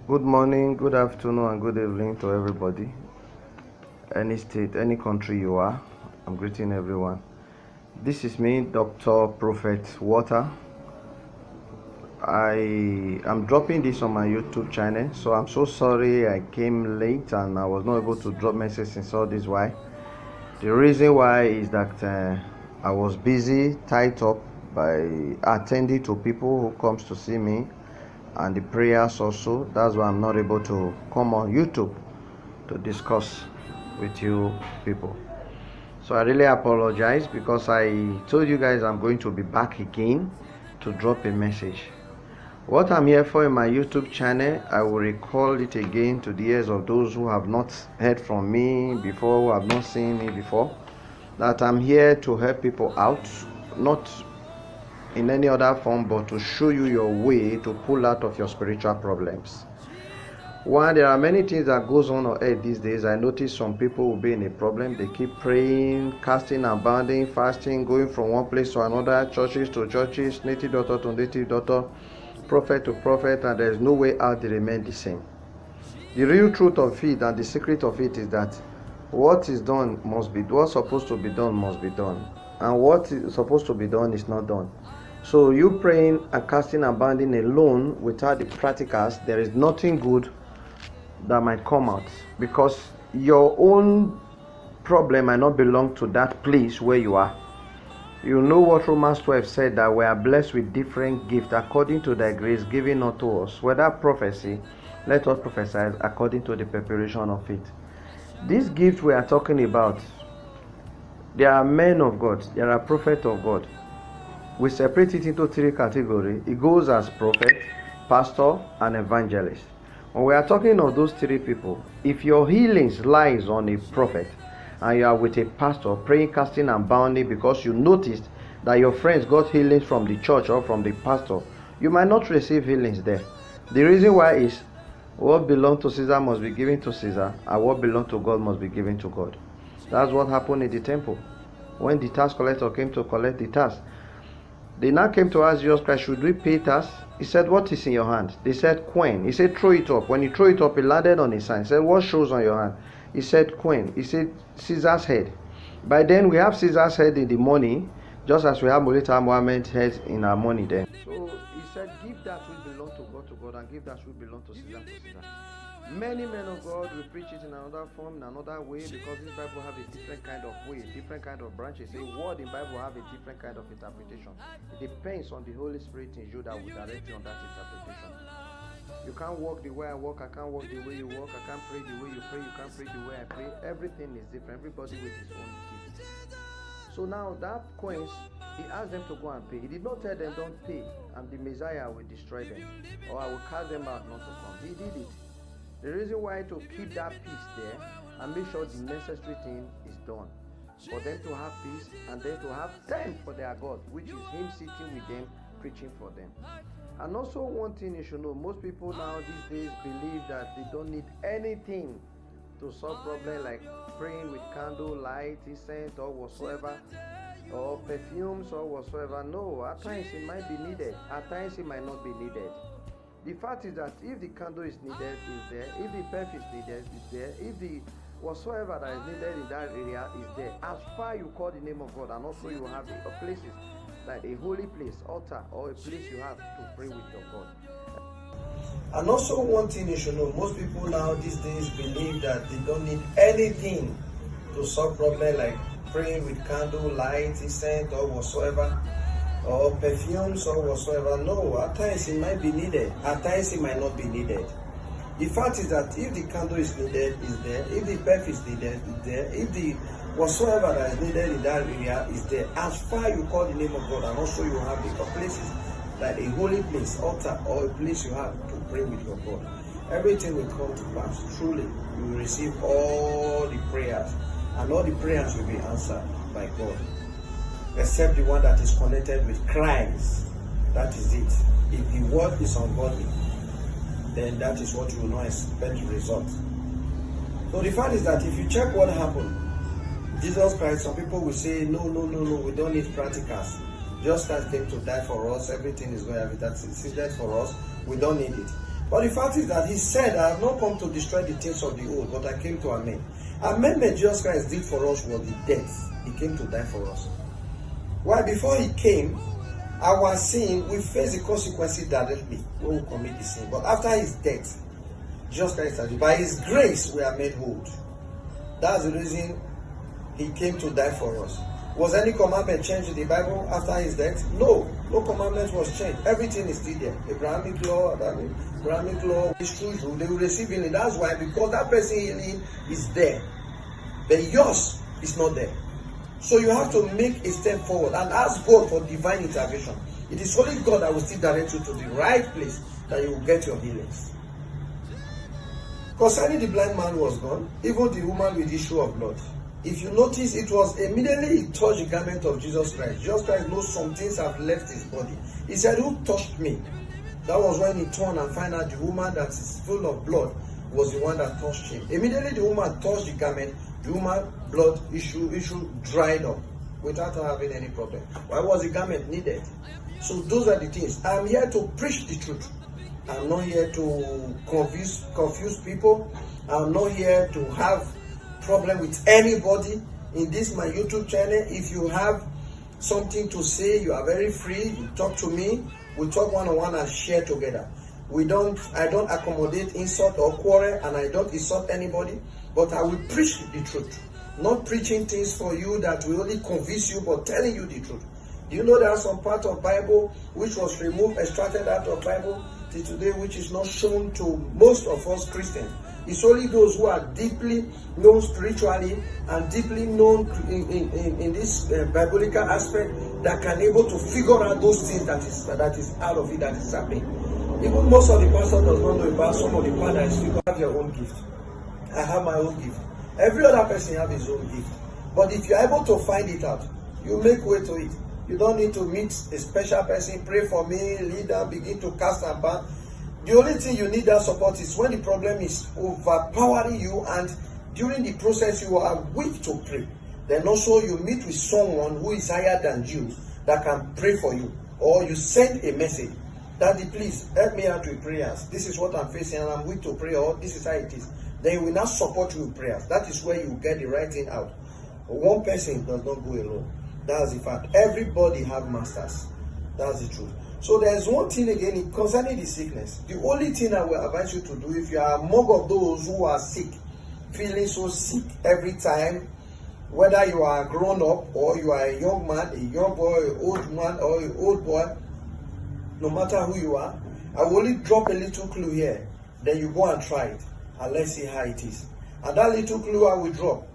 Good morning, good afternoon, and good evening to everybody. Any state, any country you are, I'm greeting everyone. This is me, Dr. Prophet Water. I am dropping this on my YouTube channel, so I'm so sorry I came late and I was not able to drop message since all this while. The reason why is that I was busy, tied up by attending to people who comes to see me and the prayers also. That's why I'm not able to come on YouTube to discuss with you people. So I really apologize because I told you guys I'm going to be back again to drop a message. What I'm here for in my YouTube channel, I will recall it again to the ears of those who have not heard from me before, who have not seen me before, that I'm here to help people out, not in any other form, but to show you your way to pull out of your spiritual problems. One, there are many things that goes on earth these days. I notice some people will be in a problem. They keep praying, casting and bounding, fasting, going from one place to another, churches to churches, native doctor to native doctor, prophet to prophet, and there is no way out. They remain the same. The real truth of it and the secret of it is that what is done must be, what's supposed to be done must be done, and what is supposed to be done is not done. So you praying and casting and bounding alone without the practicals, there is nothing good that might come out, because your own problem might not belong to that place where you are. You know what Romans 12 said, that we are blessed with different gifts according to thy grace given unto us, whether prophecy, let us prophesy according to the preparation of it. This gift we are talking about, there are men of God, there are prophets of God. We separate it into three categories. It goes as prophet, pastor, and evangelist. When we are talking of those three people, if your healings lies on a prophet and you are with a pastor praying, casting and bounding because you noticed that your friends got healings from the church or from the pastor, you might not receive healings there. The reason why is what belongs to Caesar must be given to Caesar, and what belongs to God must be given to God. That's what happened in the temple. When the tax collector came to collect the tax, they now came to ask Jesus Christ, should we pay tax? He said, what is in your hand? They said, coin. He said, throw it up. When he threw it up, it landed on his hand. He said, what shows on your hand? He said, coin. He said, Caesar's head. By then, we have Caesar's head in the money, just as we have Molita Mohammed's head in our money then. So he said, give that which belongs to God, and give that which belongs to Caesar to Caesar. Many men of God will preach it in another form, in another way, because this Bible have a different kind of way, different kind of branches. A word in Bible have a different kind of interpretation. It depends on the Holy Spirit in you that will direct you on that interpretation. You can't walk the way I walk, I can't walk the way you walk, I can't pray the way you pray, you can't pray the way I pray. Everything is different, everybody with his own gift. So now that coins, he asked them to go and pay. He did not tell them don't pay and the Messiah will destroy them, or I will cast them out not to come. He did it. The reason why to keep that peace there and make sure the necessary thing is done, for them to have peace and then to have time for their God, which is him sitting with them, preaching for them. And also one thing you should know, most people now these days believe that they don't need anything to solve problems, like praying with candle, light, incense or whatsoever, or perfumes or whatsoever. No, at times it might be needed, at times it might not be needed. The fact is that if the candle is needed, is there. If the perfume is needed, is there. If the whatsoever that is needed in that area is there. As far you call the name of God, and also you have places like a holy place, altar, or a place you have to pray with your God. And also one thing you should know, most people now these days believe that they don't need anything to solve problems, like praying with candle, light, incense, or whatsoever, or perfumes or whatsoever. No, at times it might be needed, at times it might not be needed. The fact is that if the candle is needed, is there. If the perfume is needed, is there. If the whatsoever that is needed in that area is there. As far you call the name of God, and also you have the places like a holy place, altar, or a place you have to pray with your God, everything will come to pass. Truly, you will receive all the prayers, and all the prayers will be answered by God, except the one that is connected with Christ. That is it. If the word is ungodly, then that is what you will not expect to result. So the fact is that if you check what happened, Jesus Christ, some people will say, no, we don't need practicals. Jesus Christ came to die for us, everything is going to be that is for us, we don't need it. But the fact is that he said, I have not come to destroy the things of the old, but I came to amend. Amendment Jesus Christ did for us was the death. He came to die for us. Why? Before he came, our sin, we face the consequences directly when we commit the sin. But after his death, Jesus Christ said, by his grace we are made whole. That's the reason he came to die for us. Was any commandment changed in the Bible after his death? No. No commandment was changed. Everything is still there. Abrahamic law, is true. They will receive healing. That's why, because that person healing is there. But yours is not there. So you have to make a step forward and ask God for divine intervention. It is only God that will still direct you to the right place that you will get your healings. Concerning the blind man who was gone, even the woman with the issue of blood. If you notice, it was immediately he touched the garment of Jesus Christ. Jesus Christ knows some things have left his body. He said, who touched me? That was when he turned and found out the woman that is full of blood was the one that touched him. Immediately the woman touched the garment, the woman's blood issue dried up without her having any problem. Why was the garment needed? So those are the things. I'm here to preach the truth. I'm not here to confuse people. I'm not here to have problem with anybody. In this my YouTube channel, if you have something to say, you are very free. You talk to me. We talk one-on-one and share together. I don't accommodate insult or quarrel, and I don't insult anybody, but I will preach the truth. Not preaching things for you that will only convince you, but telling you the truth. Do you know there are some part of Bible which was removed, extracted out of Bible till today, which is not shown to most of us Christians? It's only those who are deeply known spiritually and deeply known in this biblical aspect that can able to figure out those things that is out of it, that is happening. Even most of the pastors does not know about some of the part that is figured. You have your own gift. I have my own gift. Every other person have his own gift. But if you're able to find it out, you make way to it. You don't need to meet a special person, pray for me, lead them, begin to cast and ban. The only thing you need that support is when the problem is overpowering you and during the process you are weak to pray. Then also you meet with someone who is higher than you that can pray for you. Or you send a message. Daddy, please help me out with prayers. This is what I'm facing and I'm weak to pray, or this is how it is. Then he will not support you with prayers. That is where you get the right thing out. One person does not go alone. That's the fact. Everybody have masters. That's the truth. So there's one thing again concerning the sickness. The only thing I will advise you to do, if you are among of those who are sick, feeling so sick every time, whether you are grown up or you are a young man, a young boy, an old man or an old boy, no matter who you are, I will only drop a little clue here. Then you go and try it and let's see how it is. And that little clue I will drop,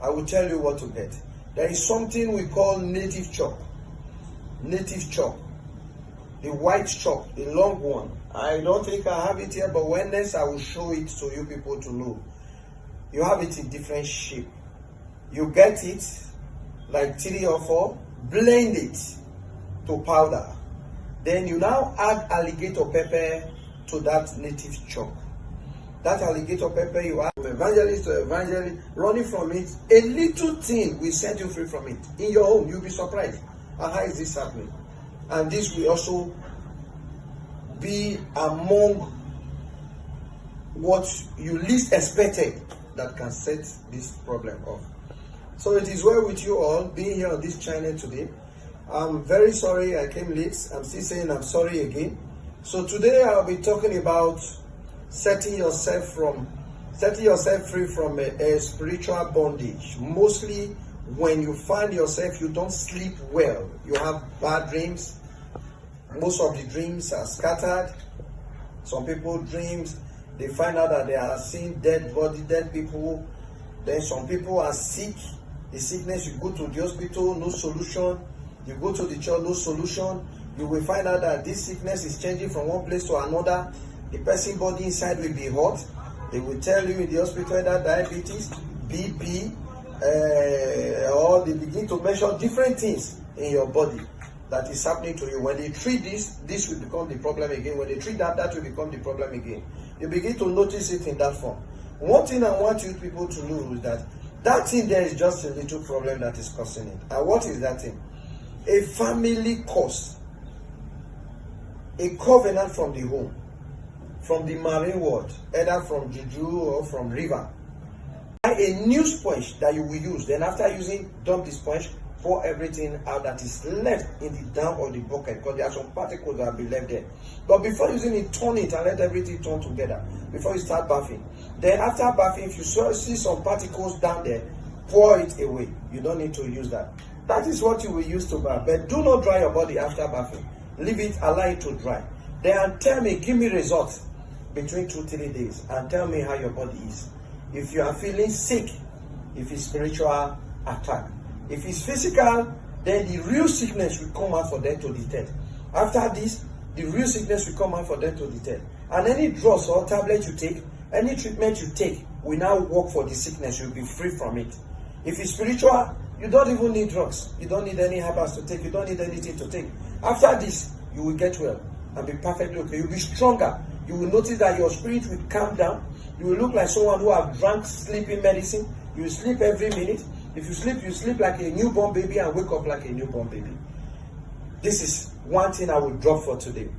I will tell you what to get. There is something we call native chalk. Native chalk. The white chalk, the long one. I don't think I have it here, but when next I will show it to you people to know. You have it in different shape. You get it like 3 or 4, blend it to powder. Then you now add alligator pepper to that native chalk. That alligator pepper you add from evangelist to evangelist, running from it, a little thing will set you free from it. In your home, you'll be surprised. How is this happening? And this will also be among what you least expected that can set this problem off. So it is well with you all being here on this channel today. I'm very sorry I came late. I'm still saying I'm sorry again. So today I'll be talking about setting yourself free from a spiritual bondage. Mostly when you find yourself you don't sleep well, you have bad dreams. Most of the dreams are scattered. Some people dreams, they find out that they are seeing dead body, dead people. Then some people are sick. The sickness, you go to the hospital, no solution. You go to the church, no solution. You will find out that this sickness is changing from one place to another. The person body inside will be hot. They will tell you in the hospital that diabetes, BP, or they begin to measure different things in your body that is happening to you. When they treat this will become the problem again. When they treat that will become the problem again. You begin to notice it in that form. One thing I want you people to know is that thing there is just a little problem that is causing it. And what is that thing? A family curse. A covenant from the home. from the marine world, either from juju or from river. Buy a new sponge that you will use. Then after using, dump the sponge, pour everything out that is left in the down of the bucket, because there are some particles that will be left there. But before using it, turn it and let everything turn together before you start bathing. Then after bathing, if you see some particles down there, pour it away. You don't need to use that. That is what you will use to bath. But do not dry your body after bathing. Leave it, allow it to dry. Then tell me, give me results between 2-3 days, and tell me how your body is. If you are feeling sick, if it's spiritual attack. If it's physical, then the real sickness will come out for them to detect. After this, the real sickness will come out for them to detect. And any drugs or tablet you take, any treatment you take, will now work for the sickness. You'll be free from it. If it's spiritual, you don't even need drugs. You don't need any herbs to take. You don't need anything to take. After this, you will get well and be perfectly okay. You'll be stronger. You will notice that your spirit will calm down. You will look like someone who have drank sleeping medicine. You will sleep every minute. If you sleep like a newborn baby and wake up like a newborn baby. This is one thing I will drop for today.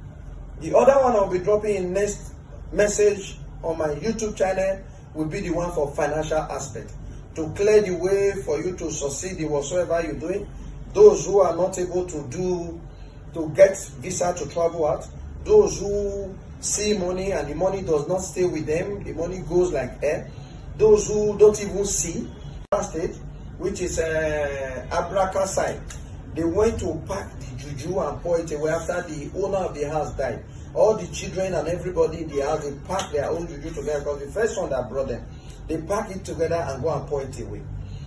The other one I'll be dropping in next message on my YouTube channel will be the one for financial aspect. To clear the way for you to succeed in whatsoever you're doing. Those who are not able to get visa to travel out. Those who see money and the money does not stay with them. The money goes like air. Those who don't even see. State, which is Abraka side. They went to pack the juju and pour it away after the owner of the house died. All the children and everybody in the house, they packed their own juju together, because the first one that brought them, they packed it together and go and pour it away.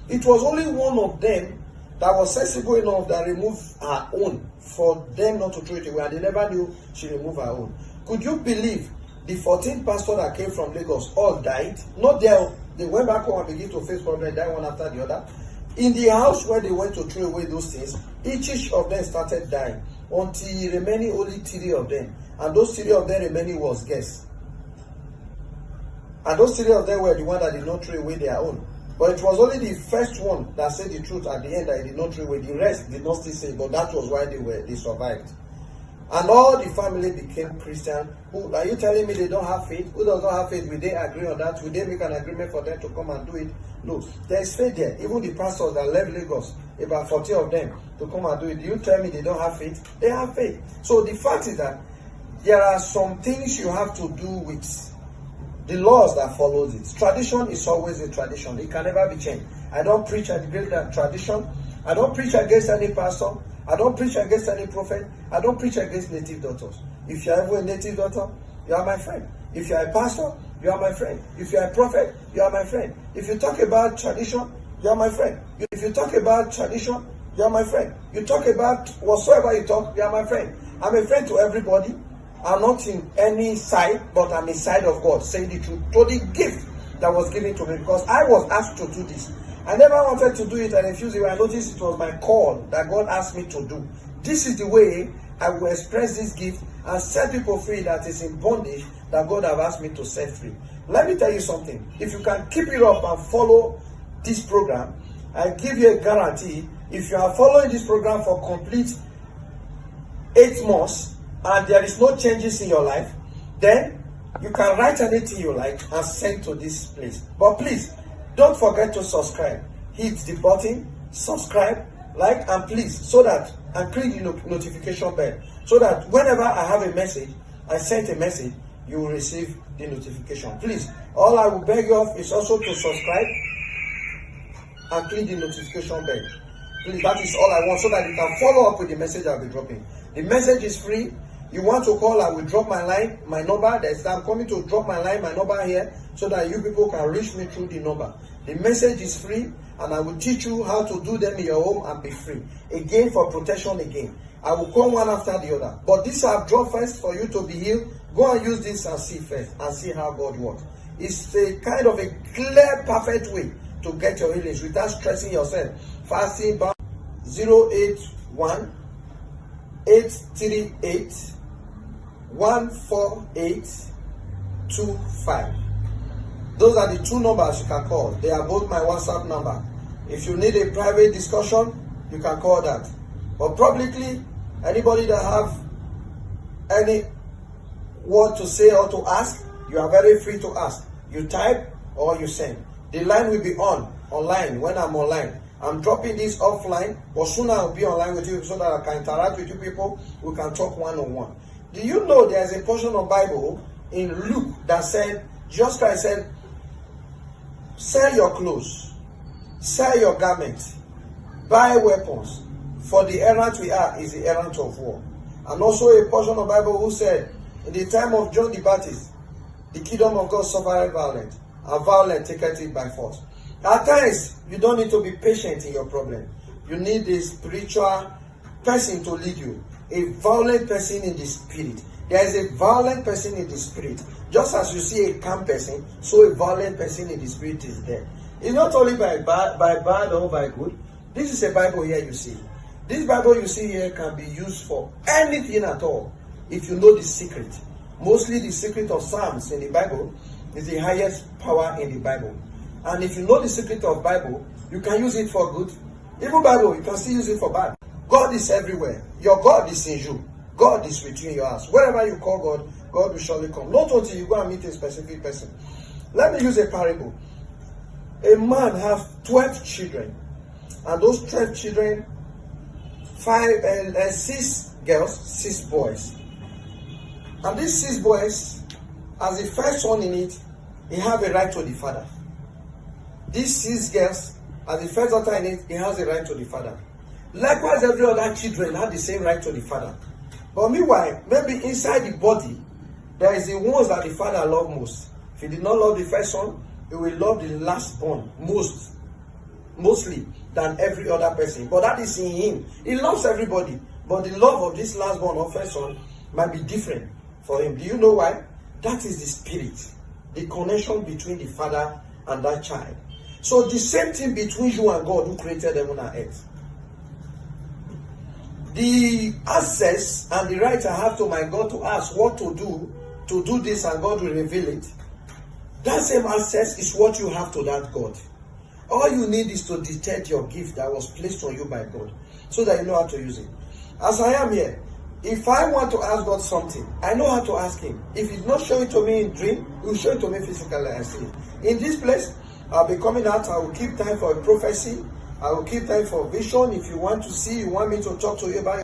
It was only one of them that was sensible enough that removed her own for them not to throw it away, and they never knew she removed her own. Could you believe the 14 pastors that came from Lagos all died? Not there. They went back home and began to face problems, died one after the other. In the house where they went to throw away those things, each of them started dying until remaining only 3 of them. And those 3 of them remaining was guests. And those 3 of them were the ones that did not throw away their own. But it was only the first one that said the truth at the end that he did not throw away. The rest did not still say, but that was why they survived. And all the family became Christian. Who are you telling me they don't have faith? Who does not have faith? Will they agree on that? Will they make an agreement for them to come and do it? No. There is faith there. Even the pastors that left Lagos, about 40 of them, to come and do it. Do you tell me they don't have faith? They have faith. So the fact is that there are some things you have to do with the laws that follows it. Tradition is always a tradition. It can never be changed. I don't preach against that tradition. I don't preach against any pastor. I don't preach against any prophet. I don't preach against native doctors. If you are ever a native doctor, you are my friend. If you are a pastor, you are my friend. If you are a prophet, you are my friend. If you talk about tradition, you are my friend. If you talk about tradition, you are my friend. You talk about whatsoever you talk, you are my friend. I'm a friend to everybody. I'm not in any side, but I'm a side of God, saying the truth to the gift that was given to me, because I was asked to do this. I never wanted to do it and refused it. I noticed it was my call that God asked me to do. This is the way I will express this gift and set people free that is in bondage that God have asked me to set free. Let me tell you something. If you can keep it up and follow this program, I give you a guarantee. If you are following this program for complete 8 months and there is no changes in your life, then you can write anything you like and send to this place. But please, don't forget to subscribe. Hit the button, subscribe, like, and please, so that, and click the notification bell, so that whenever I have a message, I send a message, you will receive the notification. Please, all I will beg you of is also to subscribe and click the notification bell. Please, that is all I want, so that you can follow up with the message I'll be dropping. The message is free. You want to call, I will drop my line, my number. I'm coming to drop my line, my number here, so that you people can reach me through the number. The message is free, and I will teach you how to do them in your home and be free. Again, for protection again. I will come one after the other. But this I've dropped first for you to be healed. Go and use this and see first, and see how God works. It's a kind of a clear, perfect way to get your healings without stressing yourself. Fasting by 081 838 14825. Those are the 2 numbers you can call. They are both my WhatsApp number. If you need a private discussion, you can call that. But publicly, anybody that have any what to say or to ask, you are very free to ask. You type or you send. The line will be online when I'm online. I'm dropping this offline, but soon I'll be online with you so that I can interact with you people. We can talk one-on-one. Do you know there's a portion of Bible in Luke that said, Jesus Christ said, sell your clothes, sell your garments, buy weapons, for the errand we are is the errand of war. And also a portion of Bible who said, in the time of John the Baptist, the kingdom of God suffered violence, and violence taketh it by force. At times, you don't need to be patient in your problem. You need a spiritual person to lead you. A violent person in the spirit. There is a violent person in the spirit. Just as you see a calm person, so a violent person in the spirit is there. It's not only by bad or by good. This is a Bible here you see. This Bible you see here can be used for anything at all if you know the secret. Mostly the secret of Psalms in the Bible is the highest power in the Bible. And if you know the secret of Bible, you can use it for good. Even Bible, you can still use it for bad. God is everywhere. Your God is in you. God is with you in your house. Wherever you call God, God will surely come. Not until you go and meet a specific person. Let me use a parable. A man has 12 children. And those 12 children, 6 girls, 6 boys. And these 6 boys, as the first one in it, he have a right to the father. These 6 girls, as the first daughter in it, he has a right to the father. Likewise, every other children have the same right to the father. But meanwhile, maybe inside the body, there is the ones that the father loves most. If he did not love the first one, he will love the last born mostly than every other person. But that is in him. He loves everybody. But the love of this last born or first one might be different for him. Do you know why? That is the spirit. The connection between the father and that child. So the same thing between you and God who created heaven and earth. The access and the right I have to my God to ask what to do this, and God will reveal it. That same access is what you have to that God. All you need is to detect your gift that was placed on you by God, so that you know how to use it. As I am here, if I want to ask God something, I know how to ask Him. If He's not showing to me in dream, He will show it to me physically and see it. In this place, I'll be coming out. I will keep time for a prophecy. I will keep time for vision. If you want to see, you want me to talk to you about